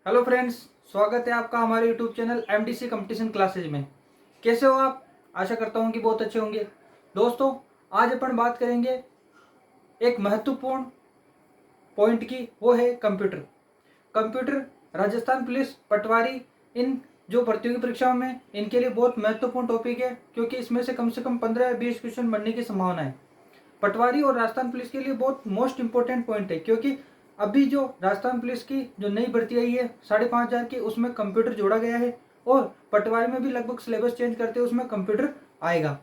Hello friends, स्वागत है आपका हमारे YouTube channel MDC competition classes में। कैसे हो आप? आशा करता हूँ कि बहुत अच्छे होंगे। दोस्तों, आज अपन बात करेंगे एक महत्वपूर्ण पॉइंट की, वो है कंप्यूटर। कंप्यूटर राजस्थान पुलिस, पटवारी, इन जो प्रतियोगी परीक्षाओं में इनके लिए बहुत महत्वपूर्ण टॉपिक है, क्योंकि इसमें से कम 15 या 20 क्वेश्चन बनने की संभावना है। पटवारी और राजस्थान पुलिस के लिए बहुत मोस्ट इंपॉर्टेंट पॉइंट है, क्योंकि अभी जो राजस्थान पुलिस की जो नई भर्ती आई है 5,500 की, उसमें कंप्यूटर जोड़ा गया है। और पटवारी में भी लगभग सिलेबस चेंज करते हैं, उसमें कंप्यूटर आएगा।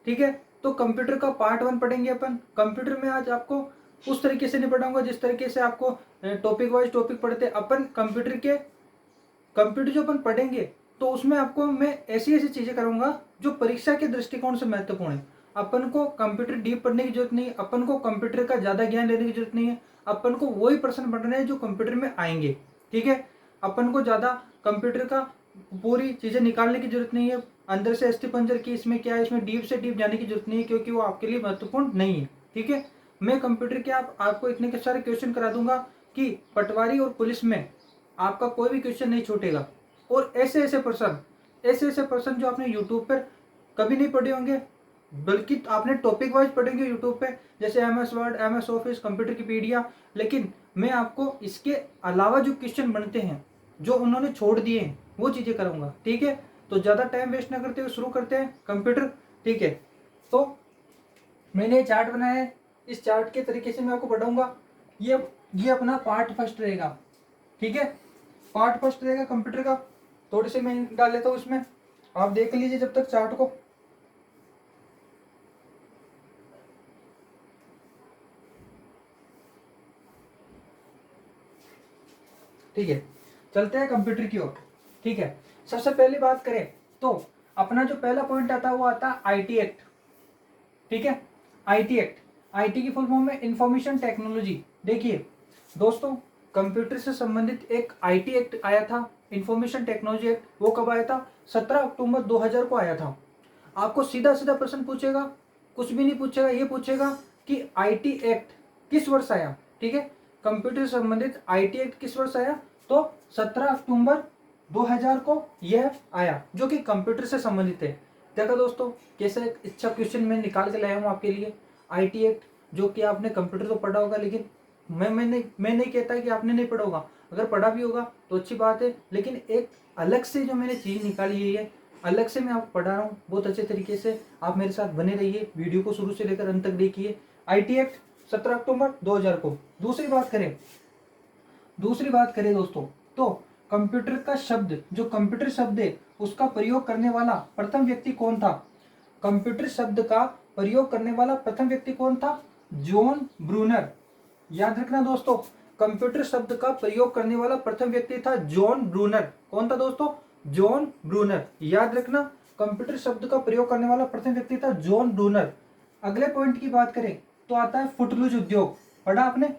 ठीक है, तो कंप्यूटर का पार्ट 1 पढ़ेंगे अपन। कंप्यूटर में आज आपको उस तरीके से नहीं पढ़ाऊंगा जिस तरीके से आपको टॉपिक वाइज टॉपिक पढ़ते अपन। कंप्यूटर जो अपन पढ़ेंगे, तो उसमें आपको मैं ऐसी ऐसी चीजें करूंगा जो परीक्षा के दृष्टिकोण से महत्वपूर्ण है। अपन को कंप्यूटर डीप पढ़ने की जरूरत नहीं है, अपन को कंप्यूटर का ज्यादा ज्ञान लेने की जरूरत नहीं है। अपन को वही प्रश्न पढ़ने हैं जो कंप्यूटर में आएंगे। ठीक है, अपन को ज्यादा कंप्यूटर का पूरी चीजें निकालने की जरूरत नहीं है। अंदर से अस्थिपंजर की इसमें क्या है, इसमें डीप से डीप जाने की जरूरत नहीं है, क्योंकि वो आपके लिए महत्वपूर्ण नहीं है। ठीक है, मैं कंप्यूटर के आपको इतने के सारे क्वेश्चन करा दूंगा कि पटवारी और पुलिस में आपका कोई भी क्वेश्चन नहीं छूटेगा। और ऐसे ऐसे प्रश्न जो आपने यूट्यूब पर कभी नहीं पढ़े होंगे, बल्कि आपने टॉपिक वाइज पढ़ेंगे यूट्यूब पे, जैसे MS Word, MS office, computer की पीडिया। लेकिन मैं आपको इसके अलावा जो क्वेश्चन बनते हैं, जो उन्होंने छोड़ दिए हैं, वो चीजें कराऊंगा। ठीक है, तो ज्यादा टाइम वेस्ट ना करते हुए शुरू करते हैं कंप्यूटर। ठीक है, तो मैंने ये चार्ट बनाया है, इस चार्ट के तरीके से मैं आपको पढ़ाऊंगा। ये अपना पार्ट फर्स्ट रहेगा। ठीक है, पार्ट फर्स्ट रहेगा कंप्यूटर का। थोड़े से मैं डाल लेता हूँ इसमें, आप देख लीजिए जब तक चार्ट को। ठीक है, चलते हैं कंप्यूटर की ओर। ठीक है, सबसे पहली बात करें तो अपना जो पहला पॉइंट आता है वो आता है IT एक्ट। ठीक है, IT एक्ट, IT की फुल फॉर्म में इंफॉर्मेशन टेक्नोलॉजी। देखिए दोस्तों, कंप्यूटर से संबंधित एक IT एक्ट आया था, इंफॉर्मेशन टेक्नोलॉजी एक्ट। वो कब आया था? 17 अक्टूबर 2000 को आया था। आपको सीधा सीधा प्रश्न पूछेगा, कुछ भी नहीं पूछेगा, ये पूछेगा कि IT एक्ट किस वर्ष आया। ठीक है, कंप्यूटर से संबंधित IT एक्ट किस वर्ष आया? तो 17 अक्टूबर 2000 को यह आया, जो कि कंप्यूटर से संबंधित है। देखो दोस्तों, कैसे एक अच्छा क्वेश्चन मैं निकाल के लाया हूँ आपके लिए। IT एक्ट, जो कि आपने कंप्यूटर तो पढ़ा होगा, लेकिन मैं नहीं कहता कि आपने नहीं पढ़ा होगा। अगर पढ़ा भी होगा तो अच्छी बात है, लेकिन एक अलग से जो मैंने चीज निकाली है, अलग से मैं आपको पढ़ा रहा हूँ बहुत अच्छे तरीके से। आप मेरे साथ बने रहिए, वीडियो को शुरू से लेकर अंत तक देखिए। IT एक्ट 17 अक्टूबर 2000 को। दूसरी बात करें दोस्तों, तो कंप्यूटर का शब्द, जो कंप्यूटर शब्द है, उसका प्रयोग करने वाला प्रथम व्यक्ति कौन था? कंप्यूटर शब्द का प्रयोग करने वाला प्रथम व्यक्ति कौन था? John Brunner. याद रखना दोस्तों, कंप्यूटर शब्द का प्रयोग करने वाला प्रथम व्यक्ति था जॉन ब्रूनर। कौन था दोस्तों? John Brunner. याद रखना, कंप्यूटर शब्द का प्रयोग करने वाला प्रथम व्यक्ति था जॉन ब्रूनर। अगले पॉइंट की बात करें तो आता है फुटलूज उद्योग। पढ़ा आपने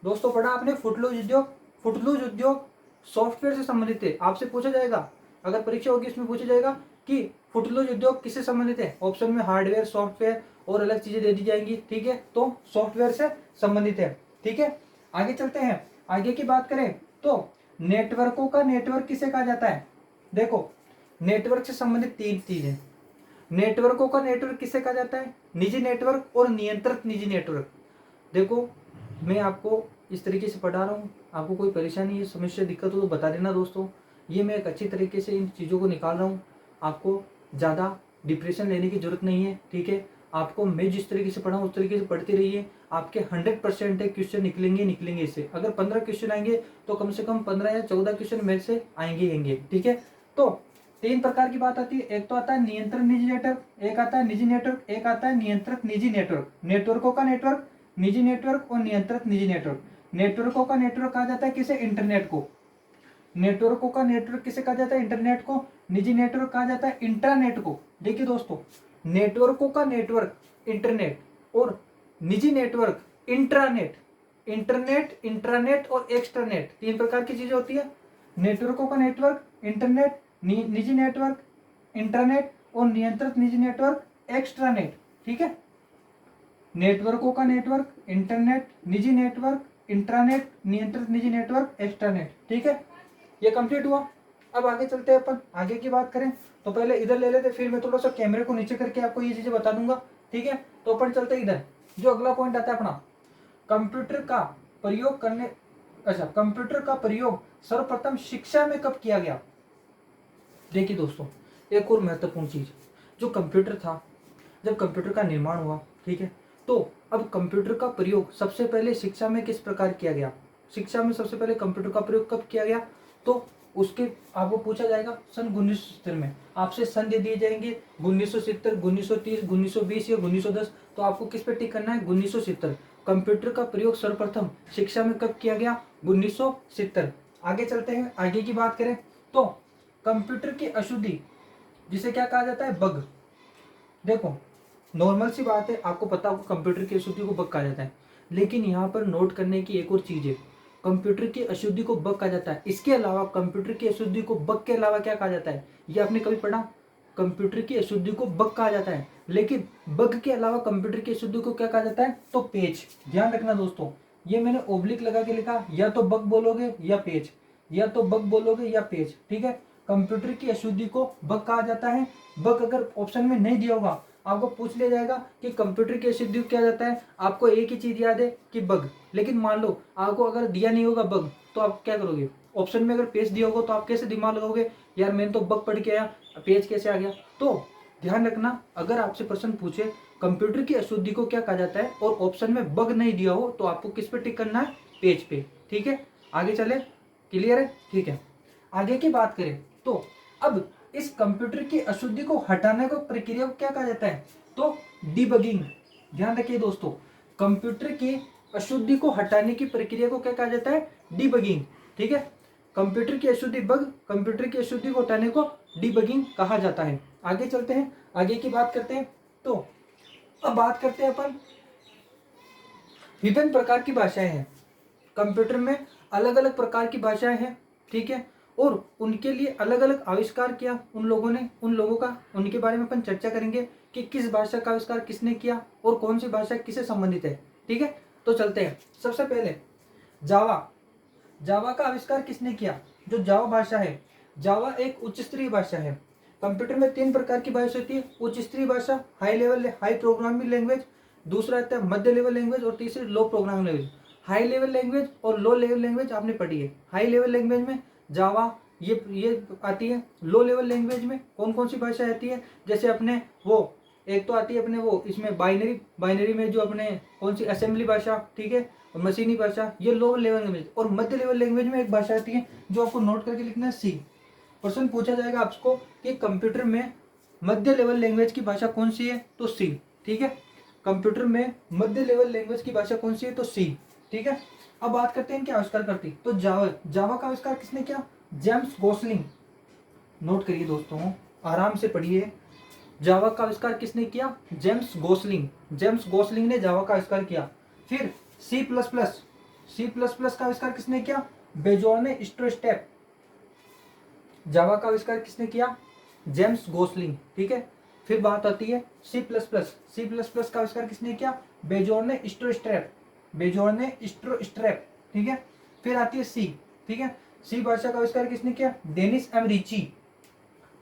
दोस्तों, पढ़ा आपने फुटलूज उद्योग? फुटलूज उद्योग सॉफ्टवेयर से संबंधित है। आपसे पूछा जाएगा, अगर परीक्षा होगी इसमें पूछा जाएगा कि फुटलूज उद्योग किससे संबंधित है। ऑप्शन में हार्डवेयर, सॉफ्टवेयर और अलग चीजें दे दी जाएंगी। ठीक है, तो सॉफ्टवेयर से संबंधित है। ठीक है, आगे चलते हैं। आगे की बात करें तो नेटवर्कों का नेटवर्क किसे कहा जाता है? देखो, नेटवर्क से संबंधित 3 चीजें। नेटवर्कों का नेटवर्क किसे कहा जाता है? निजी नेटवर्क और नियंत्रित निजी नेटवर्क। देखो, मैं आपको इस तरीके से पढ़ा रहा हूँ, आपको कोई परेशानी है, समस्या, दिक्कत हो तो बता देना दोस्तों। ये मैं एक अच्छी तरीके से इन चीज़ों को निकाल रहा हूँ। आपको ज़्यादा डिप्रेशन लेने की जरूरत नहीं है। ठीक है, आपको मैं जिस तरीके से पढ़ा उस तरीके से पढ़ते रहिए। आपके 100% क्वेश्चन निकलेंगे इससे। अगर 15 क्वेश्चन आएंगे तो कम से कम 15 या 14 क्वेश्चन मेरे से आएंगे। ठीक है, तो 3 प्रकार की बात आती है। एक तो आता है नियंत्रण निजी नेटवर्क, एक आता है निजी नेटवर्क, एक आता है नियंत्रक निजी नेटवर्क। नेटवर्कों का नेटवर्क, निजी नेटवर्क और नियंत्रक निजी नेटवर्क। नेटवर्कों का नेटवर्क कहा जाता है किसे? इंटरनेट को। नेटवर्कों का नेटवर्क किसे कहा जाता है? इंटरनेट को। निजी नेटवर्क कहा जाता है इंट्रानेट को। देखिए दोस्तों, नेटवर्कों का नेटवर्क इंटरनेट और निजी नेटवर्क इंट्रानेट। इंटरनेट, इंट्रानेट और एक्सट्रानेट 3 प्रकार की चीजें होती है। नेटवर्कों का नेटवर्क इंटरनेट, निजी नेटवर्क इंटरनेट और नियंत्रित निजी नेटवर्क एक्सट्रानेट। ठीक है, नेटवर्कों का नेटवर्क इंटरनेट, निजी नेटवर्क इंट्रानेट, नियंत्रित निजी नेटवर्क एक्सट्रानेट। ठीक है, ये कंप्लीट हुआ। अब आगे चलते हैं, अपन आगे की बात करें तो पहले इधर ले लेते, फिर मैं थोड़ा सा कैमरे को नीचे करके आपको ये चीजें बता दूंगा, ठीक है। तो अपन चलते हैं इधर, जो अगला पॉइंट आता है अपना, कंप्यूटर का प्रयोग करने, अच्छा, कंप्यूटर का प्रयोग सर्वप्रथम शिक्षा में कब किया गया। देखिए दोस्तों, एक और महत्वपूर्ण चीज, जो कंप्यूटर था, जब कंप्यूटर का निर्माण हुआ, ठीक है, तो अब कंप्यूटर का प्रयोग सबसे पहले शिक्षा में किस प्रकार किया गया, शिक्षा में सबसे पहले कंप्यूटर का प्रयोग कब किया गया, तो उसके आपको पूछा जाएगा सन 1970 में, आपसे सन दे दिए जाएंगे 1970, 1930, 1920 या 1910, तो आपको किस पे टिक करना है, 1970। कंप्यूटर का प्रयोग सर्वप्रथम शिक्षा में कब किया गया, 1970। आगे चलते हैं, आगे की बात करें तो कंप्यूटर की अशुद्धि, जिसे क्या कहा जाता है, बग। देखो, नॉर्मल सी बात है, आपको पता होगा कंप्यूटर की अशुद्धि को बग कहा जाता है, लेकिन यहाँ पर नोट करने की एक और चीज है, कंप्यूटर की अशुद्धि को बग कहा जाता है, इसके अलावा कंप्यूटर की अशुद्धि को बग के अलावा क्या कहा जाता है, ये आपने कभी पढ़ा, कंप्यूटर की अशुद्धि को बग कहा जाता है, लेकिन बग के अलावा कंप्यूटर की अशुद्धि को क्या कहा जाता है, तो पेज। ध्यान रखना दोस्तों, ये मैंने ओब्लिक लगा के लिखा, या तो बग बोलोगे या पेज, या तो बग बोलोगे या पेज, ठीक है। कंप्यूटर की अशुद्धि को बग कहा जाता है। बग अगर ऑप्शन में नहीं दिया होगा, आपको पूछ लिया जाएगा कि कंप्यूटर की अशुद्धि को क्या जाता है, आपको एक ही चीज याद है कि बग, लेकिन मान लो आपको अगर दिया नहीं होगा बग, तो आप क्या करोगे, ऑप्शन में अगर पेज दिया होगा तो आप कैसे दिमाग लगाओगे, यार मैंने तो बग पढ़ के आया, पेज कैसे आ गया। तो ध्यान रखना, अगर आपसे प्रश्न पूछे कंप्यूटर की अशुद्धि को क्या कहा जाता है और ऑप्शन में बग नहीं दिया हो, तो आपको किस पे टिक करना है, पेज पे, ठीक है। आगे चले, क्लियर है, ठीक है। आगे की बात करें तो अब इस कंप्यूटर की अशुद्धि को हटाने को प्रक्रिया को क्या कहा जाता है, तो डिबगिंग। ध्यान रखिए दोस्तों, कंप्यूटर की अशुद्धि को हटाने की प्रक्रिया को क्या कहा जाता है, डिबगिंग, ठीक है। कंप्यूटर की अशुद्धि बग, कंप्यूटर की अशुद्धि को हटाने को डिबगिंग कहा जाता है। आगे चलते हैं, आगे की बात करते हैं तो अब बात करते हैं अपन, विभिन्न प्रकार की भाषाएं हैं कंप्यूटर में, अलग अलग प्रकार की भाषाएं हैं, ठीक है, और उनके लिए अलग अलग आविष्कार किया उन लोगों ने, उन लोगों का, उनके बारे में अपन चर्चा करेंगे कि किस भाषा का आविष्कार किसने किया और कौन सी भाषा किससे संबंधित है, ठीक है। तो चलते हैं, सबसे पहले जावा, जावा का आविष्कार किसने किया, जो जावा भाषा है, जावा एक उच्च स्तरीय भाषा है। कंप्यूटर में 3 प्रकार की भाषा होती है, उच्च स्तरीय भाषा, high level, high programming language, दूसरा आता है मध्य लेवल लैंग्वेज और तीसरी low programming language. High level language और लो लेवल लैंग्वेज आपने पढ़ी है। हाई लेवल लैंग्वेज में जावा ये आती है। लो लेवल लैंग्वेज में कौन कौन सी भाषा आती है, जैसे अपने वो एक तो आती है अपने वो इसमें बाइनरी, बाइनरी में जो अपने कौन सी असेंबली भाषा, ठीक है, और मशीनी भाषा, ये लो लेवल लैंग्वेज। और मध्य लेवल लैंग्वेज में एक भाषा आती है जो आपको नोट करके लिखना है, सी। प्रश्न पूछा जाएगा आपको कि कंप्यूटर में मध्य लेवल लैंग्वेज की भाषा कौन सी है, तो सी, ठीक है। कंप्यूटर में मध्य लेवल लैंग्वेज की भाषा कौन सी है, तो सी, ठीक है। अब बात करते हैं इनके आविष्कार करती, तो जावा, जावा का आविष्कार किसने किया, जेम्स गोसलिंग। नोट करिए दोस्तों, आराम से पढ़िए, जावा का आविष्कार किसने किया, जेम्स गोसलिंग, जेम्स गोसलिंग ने जावा का आविष्कार किया। फिर C plus plus, C plus plus का आविष्कार किसने किया, बेजोर्न स्ट्रोस्टेप। जावा का आविष्कार किसने किया, जेम्स गोसलिंग, ठीक है। फिर बात आती है C plus plus, C plus plus का आविष्कार किसने किया, बेजोर्न स्ट्रोस्ट्रैप, बेजोर्न स्ट्रोस्ट्रैप, ठीक है। फिर आती है सी, ठीक है, सी भाषा का आविष्कार किसने किया, Dennis M Ritchie,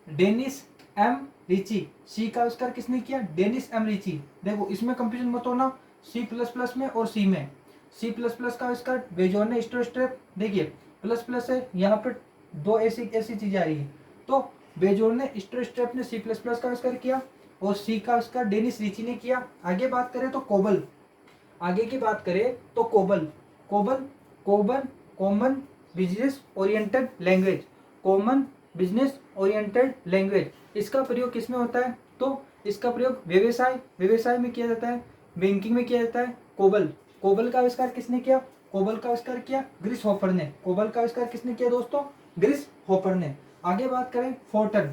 Dennis M Ritchie. C का आविष्कार किसने किया, डेनिस एम रिची। देखो इसमें कंफ्यूजन मत होना, सी प्लस प्लस में और सी में। सी प्लस प्लस का आविष्कार बेजोर्न स्ट्रोस्ट्रैप, देखिए प्लस प्लस है यहाँ पर, दो ऐसी ऐसी चीजें आ रही है, तो बेजोर्न स्ट्रोस्ट्रैप ने सी प्लस प्लस का आविष्कार किया और सी का आविष्कार डेनिस रिची ने किया। आगे बात करें तो कोबल, आगे की बात करें तो COBOL, COBOL, COBOL common business oriented language, common business oriented language. इसका प्रयोग किस में होता है, तो इसका प्रयोग व्यवसाय, व्यवसाय में किया जाता है, बैंकिंग में किया जाता है। कोबल, कोबल का आविष्कार किसने किया, कोबल का आविष्कार किया ग्रिस हॉपर ने। कोबल का आविष्कार किसने किया दोस्तों, ग्रिस हॉपर ने। आगे बात करें Fortran,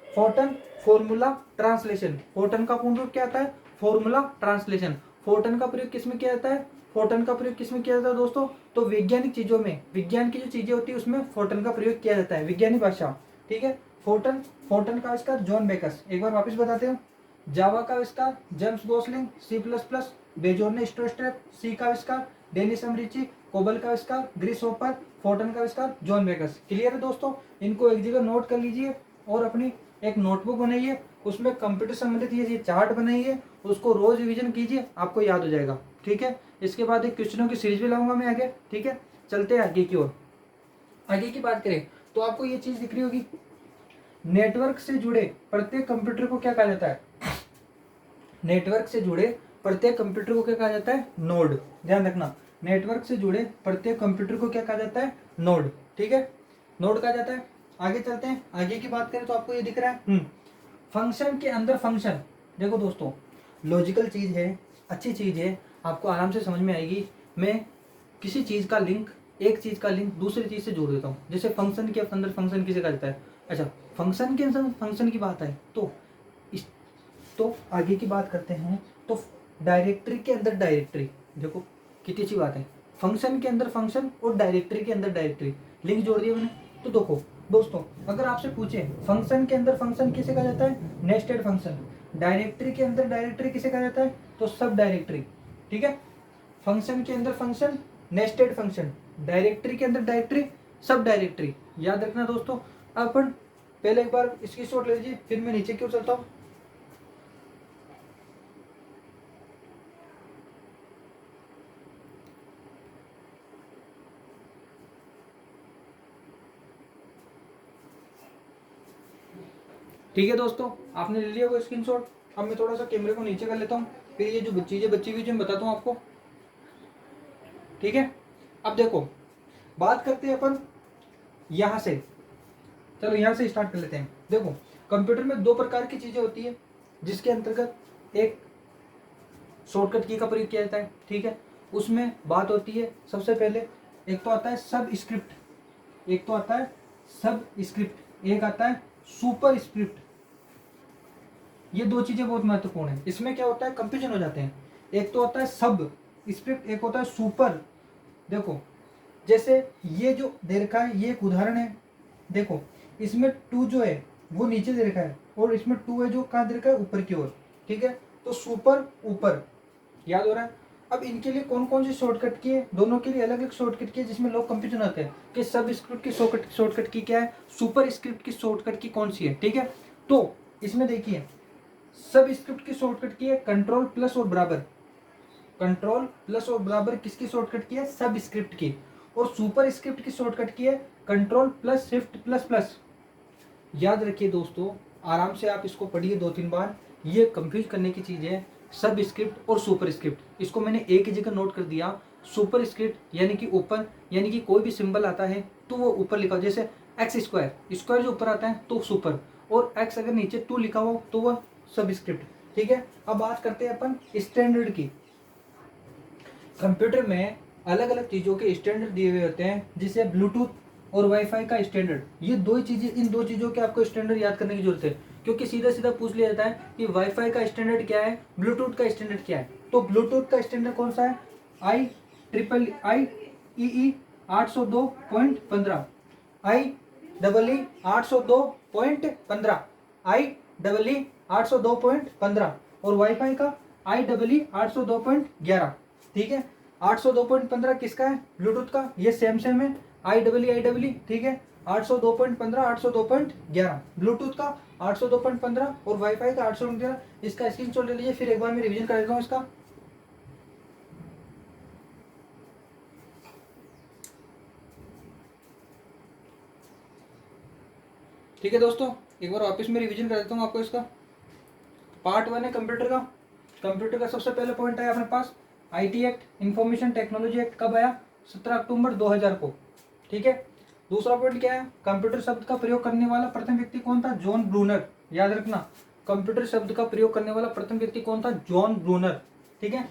Fortran formula translation, Fortran का पूर्ण रूप क्या आता है, फॉर्मूला ट्रांसलेशन। फोर्टन का प्रयोग किसमें किया जाता है, फोर्टन का प्रयोग किसमें किया जाता है दोस्तों, तो वैज्ञानिक चीजों में, विज्ञान की जो चीजें होती है उसमें फोर्टन का प्रयोग किया जाता है, वैज्ञानिक भाषा, ठीक है। फोर्टन, फोर्टन का आविष्कार जॉन बेकस। एक बार वापस बताते हो, जावा का आविष्कार James Gosling, C plus plus Bjarne Stroustrup, C का आविष्कार डेनिस एम रिची, कोबल का आविष्कार ग्रिस हॉपर, फोटोन का आविष्कार जॉन बेकर्स। क्लियर है दोस्तों, इनको एक जगह नोट कर लीजिए और अपनी एक नोटबुक बनाइए, उसमें कंप्यूटर संबंधित ये चार्ट बनाइए, उसको रोज रिवीजन कीजिए, आपको याद हो जाएगा। ठीक है, इसके बाद एक क्वेश्चनों की सीरीज भी लाऊंगा मैं आगे। ठीक है, चलते हैं आगे की ओर। आगे की बात करें तो आपको ये चीज दिख रही होगी, नेटवर्क से जुड़े प्रत्येक कंप्यूटर को क्या कहा जाता है? नेटवर्क से जुड़े प्रत्येक कंप्यूटर को क्या कहा जाता है? नोड। ध्यान रखना, नेटवर्क से जुड़े प्रत्येक कंप्यूटर को क्या कहा जाता है? नोड। ठीक है, नोड कहा जाता है। आगे चलते हैं, आगे की बात करें तो आपको ये दिख रहा है फंक्शन के अंदर फंक्शन। देखो दोस्तों, लॉजिकल चीज है, अच्छी चीज है, आपको आराम से समझ में आएगी। मैं किसी चीज का लिंक, एक चीज का लिंक दूसरी चीज से जोड़ देता हूँ। जैसे फंक्शन के अंदर फंक्शन किसे कहा जाता है? अच्छा, फंक्शन के अंदर फंक्शन की बात है तो आगे की बात करते हैं। तो डायरेक्टरी के अंदर डायरेक्टरी, देखो कितनी अच्छी बात है, फंक्शन के अंदर फंक्शन और डायरेक्टरी के अंदर डायरेक्टरी, लिंक जोड़ दिया मैंने। तो देखो दोस्तों, अगर आपसे पूछे फंक्शन के अंदर फंक्शन किसे कहा जाता है? Nested function. डायरेक्टरी के अंदर डायरेक्टरी किसे कहा जाता है? तो सब डायरेक्टरी। ठीक है, फंक्शन के अंदर फंक्शन, नेस्टेड फंक्शन, डायरेक्टरी के अंदर डायरेक्टरी, सब डायरेक्टरी। याद रखना दोस्तों। अपन पहले एक बार इसकी शॉट ले लीजिए, फिर मैं नीचे क्यों चलता हूँ। ठीक है दोस्तों, आपने ले लिया वो स्क्रीनशॉट। अब मैं थोड़ा सा कैमरे को नीचे कर लेता हूँ, फिर ये जो चीजें बची हुई मैं बताता हूँ आपको। ठीक है, अब देखो बात करते हैं अपन यहां से। चलो यहां से स्टार्ट कर लेते हैं। देखो, कंप्यूटर में दो प्रकार की चीजें होती है, जिसके अंतर्गत एक शॉर्टकट की का प्रयोग किया जाता है। ठीक है, उसमें बात होती है सबसे पहले, एक तो आता है सब स्क्रिप्ट, एक तो आता है सब स्क्रिप्ट, एक आता है सुपर स्क्रिप्ट। ये दो चीजें बहुत महत्वपूर्ण है। इसमें क्या होता है, कंफ्यूजन हो जाते हैं। एक तो होता है सब स्क्रिप्ट, एक होता है सुपर। देखो जैसे ये जो दे रखा है, ये एक उदाहरण है। देखो इसमें 2 जो है वो नीचे दे रखा है, और इसमें 2 है जो कहाँ दे रखा है? ऊपर की ओर। ठीक है, तो सुपर ऊपर, याद हो रहा है। अब इनके लिए कौन कौन सी शॉर्टकट की है? दोनों के लिए अलग अलग शॉर्टकट की है, जिसमें लोग कंफ्यूजन आते हैं कि सब स्क्रिप्ट की शॉर्टकट की क्या है, सुपर स्क्रिप्ट की शॉर्टकट की कौन सी है। ठीक है, तो इसमें देखिए सब स्क्रिप्ट की शॉर्टकट की है कंट्रोल प्लस और बराबर। कंट्रोल प्लस और बराबर किसकी शॉर्टकट की है? सब स्क्रिप्ट की। और सुपर स्क्रिप्ट की शॉर्टकट की है control plus shift plus plus. याद रखिए दोस्तों, आराम से आप इसको पढ़िए 2-3 बार। ये कंफ्यूज करने की चीज है, सब स्क्रिप्ट और सुपर स्क्रिप्ट। इसको मैंने एक ही जगह नोट कर दिया। सुपर स्क्रिप्ट यानी कि ऊपर, यानी कि कोई भी सिंबल आता है तो वो ऊपर लिखा हो, जैसे एक्स स्क्वायर, स्क्वायर जो ऊपर आता है तो सुपर, और एक्स अगर नीचे 2 लिखा हो तो वह सब स्क्रिप्ट। ठीक है, अब बात करते हैं अपन स्टैंडर्ड की। कंप्यूटर में अलग अलग चीजों के स्टैंडर्ड दिए हुए होते हैं, जिसे ब्लूटूथ और वाईफाई का स्टैंडर्ड। ये दो ही चीजें, इन दो चीजों के आपको स्टैंडर्ड याद करने की जरूरत है, क्योंकि सीधा सीधा पूछ लिया जाता है कि वाईफाई का स्टैंडर्ड क्या है, ब्लूटूथ का स्टैंडर्ड क्या है। तो ब्लूटूथ का स्टैंडर्ड कौन सा है? IEEE 802.15, IEEE 802.15, IEEE 802.15, और वाईफाई का IEEE 802.11। ठीक है, 802.15 किसका है? ब्लूटूथ का। ये सेम सेम है, IEEE। ठीक है, 802.15 802.11 ब्लूटूथ का, 802.15 और वाईफाई का 802.11। इसका स्क्रीनशॉट ले लीजिए, फिर एक बार मैं रिवीजन कर देता हूँ इसका। ठीक है दोस्तों, एक बार वापस में रिवीजन कर देता हूँ आपको इसका। पार्ट 1 है कंप्यूटर का। कंप्यूटर का सबसे पहले पॉइंट आया अपने पास IT act, information technology act. कब आया? 17 अक्टूबर 2000 को। ठीक है, दूसरा पॉइंट क्या है? कंप्यूटर शब्द का प्रयोग करने वाला प्रथम व्यक्ति कौन था? John Brunner. याद रखना, कंप्यूटर शब्द का प्रयोग करने वाला प्रथम व्यक्ति कौन था? John Brunner. ठीक है,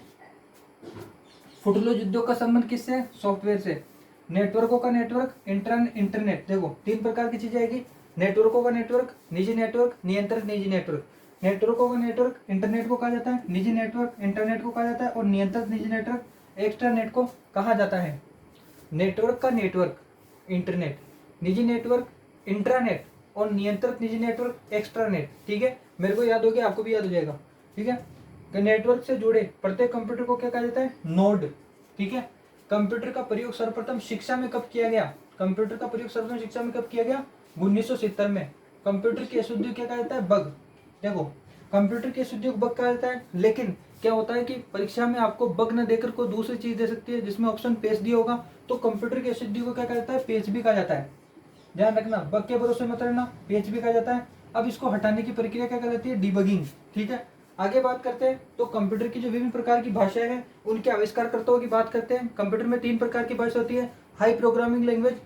फुटलोज उद्योग का संबंध किससे है? सॉफ्टवेयर से। नेटवर्कों का नेटवर्क, इंटरनेट। देखो 3 प्रकार की चीजें आएगी, नेटवर्कों का नेटवर्क, निजी नेटवर्क, नियंत्रित निजी नेटवर्क। नेटवर्कों का नेटवर्क इंटरनेट को कहा जाता है, निजी नेटवर्क इंटरनेट को कहा जाता है, और नियंत्रित निजी नेटवर्क एक्स्ट्रानेट को कहा जाता है। नेटवर्क का नेटवर्क इंटरनेट, निजी नेटवर्क इंट्रानेट, और नियंत्रित निजी नेटवर्क एक्स्ट्रानेट। ठीक है, मेरे को याद हो गया, आपको भी याद हो जाएगा। ठीक है, नेटवर्क से जुड़े प्रत्येक कंप्यूटर को क्या कहा जाता है? नोड। ठीक है, कंप्यूटर का प्रयोग सर्वप्रथम शिक्षा में कब किया गया? कंप्यूटर का प्रयोग सर्वप्रथम शिक्षा में कब किया गया? 1970 में। कंप्यूटर की अशुद्धि को क्या कहा जाता है? बग। देखो, कंप्यूटर की अशुद्धि को बग कहा जाता है, लेकिन क्या होता है कि परीक्षा में आपको बग न देकर कोई दूसरी चीज दे सकती है जिसमें ऑप्शन पेज दिया होगा, तो कंप्यूटर की अशुद्धि को क्या कहा जाता है? पेज भी कहा जाता है। ध्यान रखना, बग के भरोसे मत रहना, पेज भी कहा जाता है। अब इसको हटाने की प्रक्रिया क्या कहलाती है? डिबगिंग। ठीक है, आगे बात करते हैं तो कंप्यूटर की जो विभिन्न प्रकार की भाषाएं हैं उनके आविष्कारकर्ताओं की बात करते हैं। कंप्यूटर में 3 प्रकार की भाषा होती है, हाई प्रोग्रामिंग लैंग्वेज,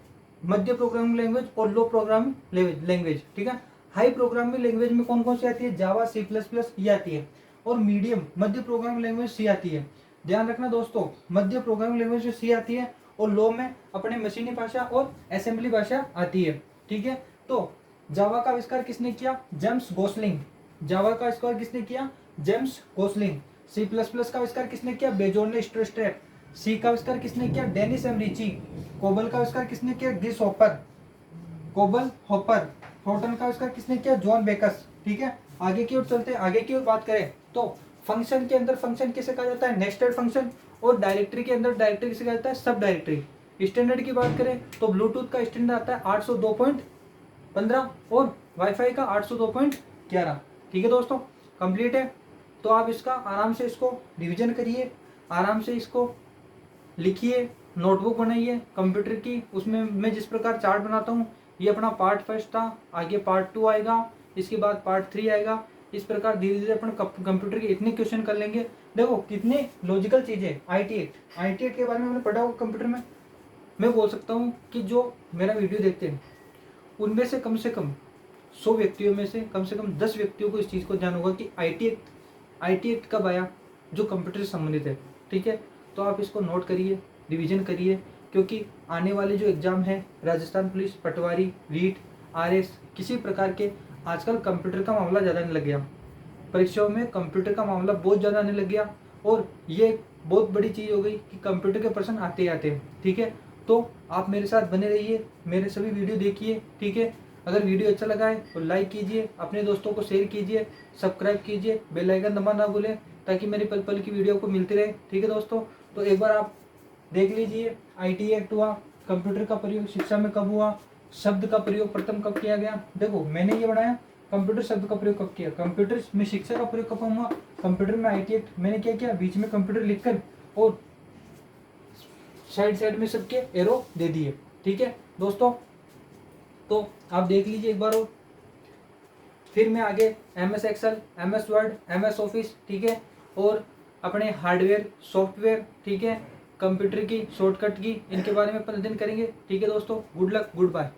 मध्य प्रोग्रामिंग लैंग्वेज और लो प्रोग्रामिंग लैंग्वेज। ठीक है, हाई प्रोग्रामिंग लैंग्वेज में कौन कौन सी आती है? जावा, सी प्लस प्लस ये आती है। और मीडियम मध्य प्रोग्रामिंग लैंग्वेज सी आती है। ध्यान रखना दोस्तों, मध्य प्रोग्रामिंग लैंग्वेज जो सी आती है, और लो में अपने मशीनी भाषा और असेंबली भाषा आती है। ठीक है, तो जावा का आविष्कार किसने किया? James Gosling. जावा का आविष्कार किसने किया? James Gosling. C plus plus का आविष्कार किसने किया? बेजोर स्ट्रेट। सी का आविष्कार किसने किया? डेनिस एमरिची। कोबल का आविष्कार किसने किया? Grace Hopper, COBOL Hopper. Fortran का आविष्कार किसने किया? John Backus. ठीक है, आगे की ओर चलते हैं। आगे की ओर बात करें तो फंक्शन के अंदर फंक्शन किसे कहा जाता है? Nested function. और डायरेक्टरी के अंदर डायरेक्टरी किसे कहा जाता है? सब डायरेक्टरी। स्टैंडर्ड की बात करें तो ब्लूटूथ का स्टैंडर्ड आता है 802.15 और वाईफाई का 802.11। ठीक है दोस्तों, कंप्लीट है। तो आप इसका आराम से इसको रिवीजन करिए, आराम से इसको लिखिए, नोटबुक बनाइए कंप्यूटर की। उसमें मैं जिस प्रकार चार्ट बनाता हूँ, ये अपना पार्ट फर्स्ट था, आगे पार्ट 2 आएगा, इसके बाद पार्ट 3 आएगा। इस प्रकार धीरे धीरे अपन कंप्यूटर के इतने क्वेश्चन कर लेंगे। देखो कितने लॉजिकल चीजें। IT एक्ट के बारे में हमने पढ़ा होगा कंप्यूटर में। मैं बोल सकता हूँ कि जो मेरा वीडियो देखते हैं उनमें से कम 100 व्यक्तियों में से कम 10 व्यक्तियों को इस चीज़ को ध्यान होगा कि IT एक्ट कब आया, जो कंप्यूटर से संबंधित है। ठीक है, तो आप इसको नोट करिए, रिवीजन करिए, क्योंकि आने वाले जो एग्जाम है राजस्थान पुलिस, पटवारी, रीट, RS, किसी प्रकार के आजकल कंप्यूटर का मामला ज़्यादा आने लग गया। परीक्षाओं में कंप्यूटर का मामला बहुत ज़्यादा आने लग गया, और ये बहुत बड़ी चीज़ हो गई कि कंप्यूटर के प्रश्न आते ही आते हैं। ठीक है, तो आप मेरे साथ बने रहिए, मेरे सभी वीडियो देखिए। ठीक है, अगर वीडियो अच्छा लगा है तो लाइक कीजिए, अपने दोस्तों को शेयर कीजिए, सब्सक्राइब कीजिए, बेल आइकन दबाना ना भूलें, ताकि मेरी पल पल की वीडियो को मिलती रहे। ठीक है दोस्तों, तो एक बार आप देख लीजिए। IT एक्ट हुआ, कंप्यूटर का प्रयोग शिक्षा में कब हुआ, शब्द का प्रयोग प्रथम कब किया गया। देखो मैंने ये बनाया, कंप्यूटर शब्द का प्रयोग कब किया, कंप्यूटर में शिक्षा का प्रयोग कब हुआ, कंप्यूटर में IT एक्ट। मैंने क्या किया, बीच में कंप्यूटर लिखकर और साइड में सबके एरो दे दिए। ठीक है दोस्तों, तो आप देख लीजिए एक बार और, फिर मैं आगे MS Excel, MS Word, MS Office, ठीक है, और अपने हार्डवेयर, सॉफ्टवेयर, ठीक है, कंप्यूटर की शॉर्टकट की, इनके बारे में अपन अध्ययन करेंगे। ठीक है दोस्तों, गुड लक, गुड बाय।